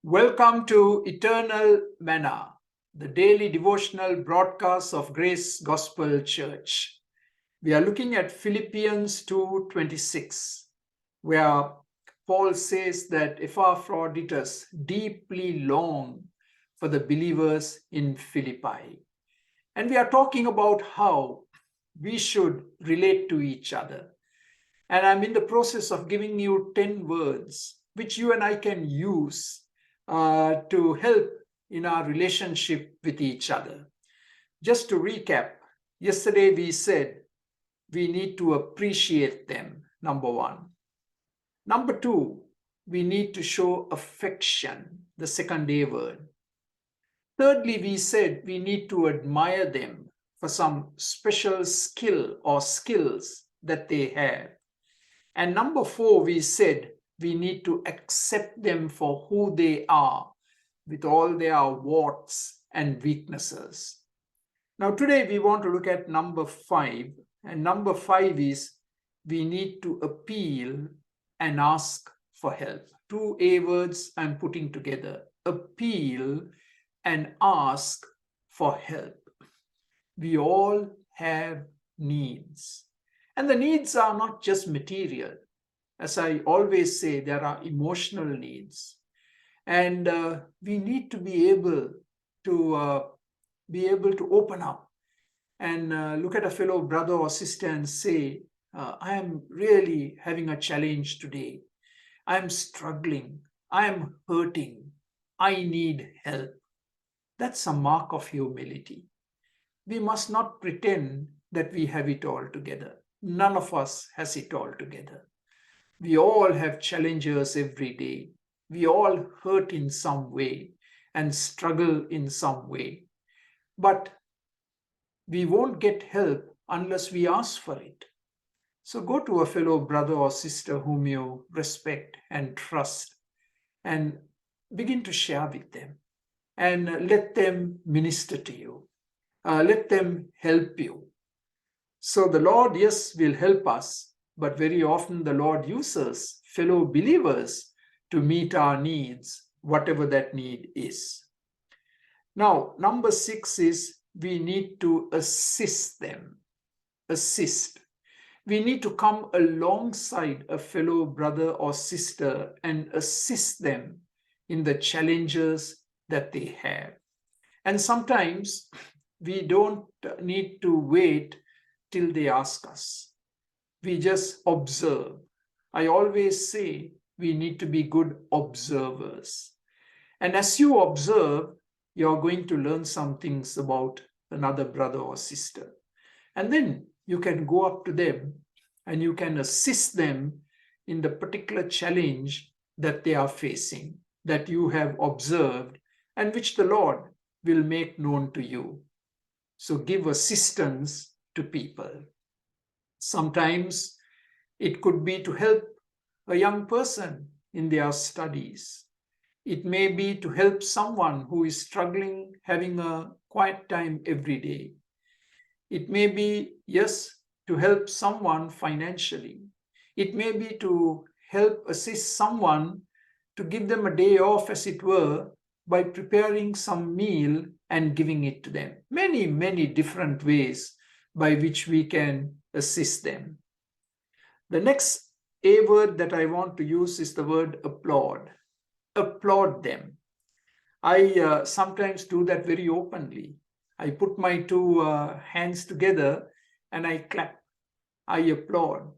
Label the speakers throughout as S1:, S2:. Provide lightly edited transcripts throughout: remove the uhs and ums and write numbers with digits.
S1: Welcome to Eternal Manna, the daily devotional broadcast of Grace Gospel Church. We are looking at Philippians 2:26, where Paul says that Epaphroditus deeply longed for the believers in Philippi. And we are talking about how we should relate to each other. And I'm in the process of giving you 10 words which you and I can use to help in our relationship with each other. Just to recap, yesterday we said we need to appreciate them, number one. Number two, we need to show affection, the second A word. Thirdly, we said we need to admire them for some special skill or skills that they have. And number four, we said we need to accept them for who they are with all their warts and weaknesses. Now, today we want to look at number five. And number five is we need to appeal and ask for help. Two A words I'm putting together: appeal and ask for help. We all have needs. And the needs are not just material. As I always say, there are emotional needs. And we need to be able to open up and look at a fellow brother or sister and say, I am really having a challenge today. I am struggling. I am hurting. I need help. That's a mark of humility. We must not pretend that we have it all together. None of us has it all together. We all have challenges every day. We all hurt in some way and struggle in some way. But we won't get help unless we ask for it. So go to a fellow brother or sister whom you respect and trust and begin to share with them and let them minister to you. Let them help you. So the Lord, yes, will help us, but very often the Lord uses fellow believers to meet our needs, whatever that need is. Now, number six is we need to assist them. Assist. We need to come alongside a fellow brother or sister and assist them in the challenges that they have. And sometimes we don't need to wait till they ask us. We just observe. I always say we need to be good observers. And as you observe, you're going to learn some things about another brother or sister. And then you can go up to them and you can assist them in the particular challenge that they are facing, that you have observed and which the Lord will make known to you. So give assistance to people. Sometimes it could be to help a young person in their studies. It may be to help someone who is struggling, having a quiet time every day. It may be, yes, to help someone financially. It may be to help assist someone to give them a day off, as it were, by preparing some meal and giving it to them. Many, many different ways by which we can assist them. The next A word that I want to use is the word applaud. Applaud them. I sometimes do that very openly. I put my two hands together and I clap. I applaud.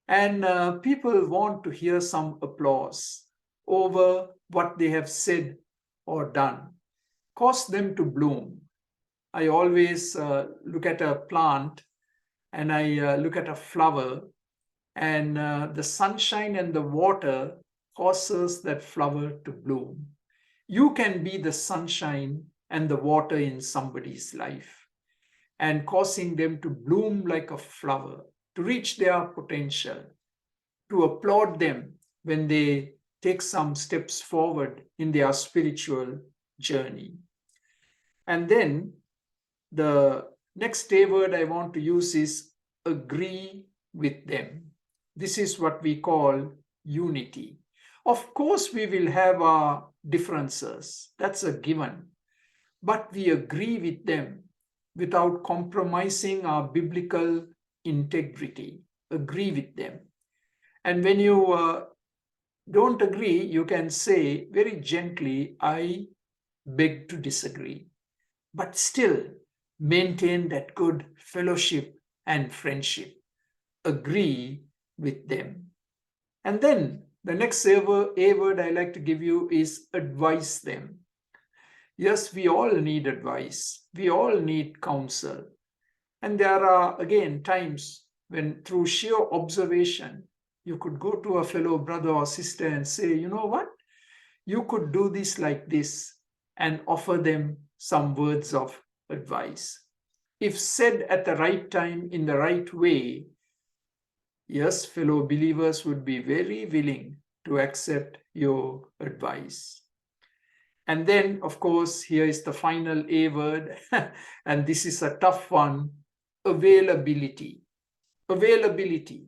S1: And people want to hear some applause over what they have said or done. Cause them to bloom. I always look at a plant and I look at a flower, and the sunshine and the water causes that flower to bloom. You can be the sunshine and the water in somebody's life and causing them to bloom like a flower, to reach their potential, to applaud them when they take some steps forward in their spiritual journey. And then the next A word I want to use is agree with them. This is what we call unity. Of course, we will have our differences. That's a given. But we agree with them without compromising our biblical integrity. Agree with them. And when you don't agree, you can say very gently, I beg to disagree. But still maintain that good fellowship and friendship. Agree with them. And then the next A word I like to give you is advise them. Yes, we all need advice. We all need counsel. And there are, again, times when through sheer observation, you could go to a fellow brother or sister and say, you know what? You could do this like this, and offer them some words of advice. If said at the right time in the right way, yes, fellow believers would be very willing to accept your advice. And then, of course, here is the final A word, and this is a tough one: availability. Availability.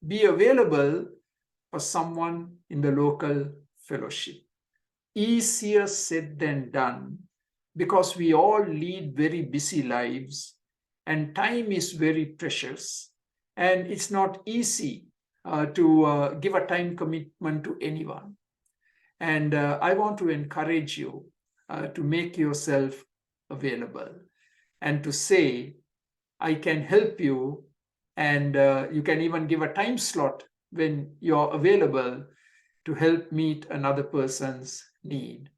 S1: Be available for someone in the local fellowship. Easier said than done, because we all lead very busy lives and time is very precious, and it's not easy to give a time commitment to anyone. And I want to encourage you to make yourself available and to say, I can help you, and you can even give a time slot when you're available to help meet another person's need.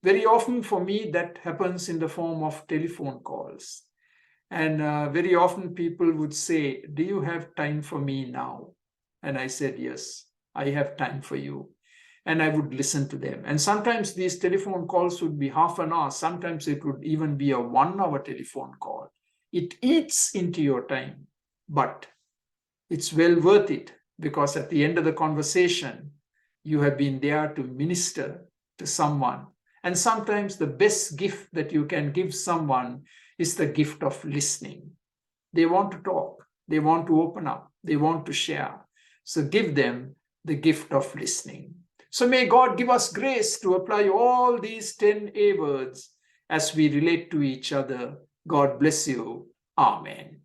S1: Very often for me, that happens in the form of telephone calls. And very often people would say, do you have time for me now? And I said, yes, I have time for you. And I would listen to them. And sometimes these telephone calls would be half an hour. Sometimes it would even be a 1 hour telephone call. It eats into your time, but it's well worth it, because at the end of the conversation, you have been there to minister to someone. And sometimes the best gift that you can give someone is the gift of listening. They want to talk, they want to open up, they want to share. So give them the gift of listening. So may God give us grace to apply all these 10 A words as we relate to each other. God bless you. Amen.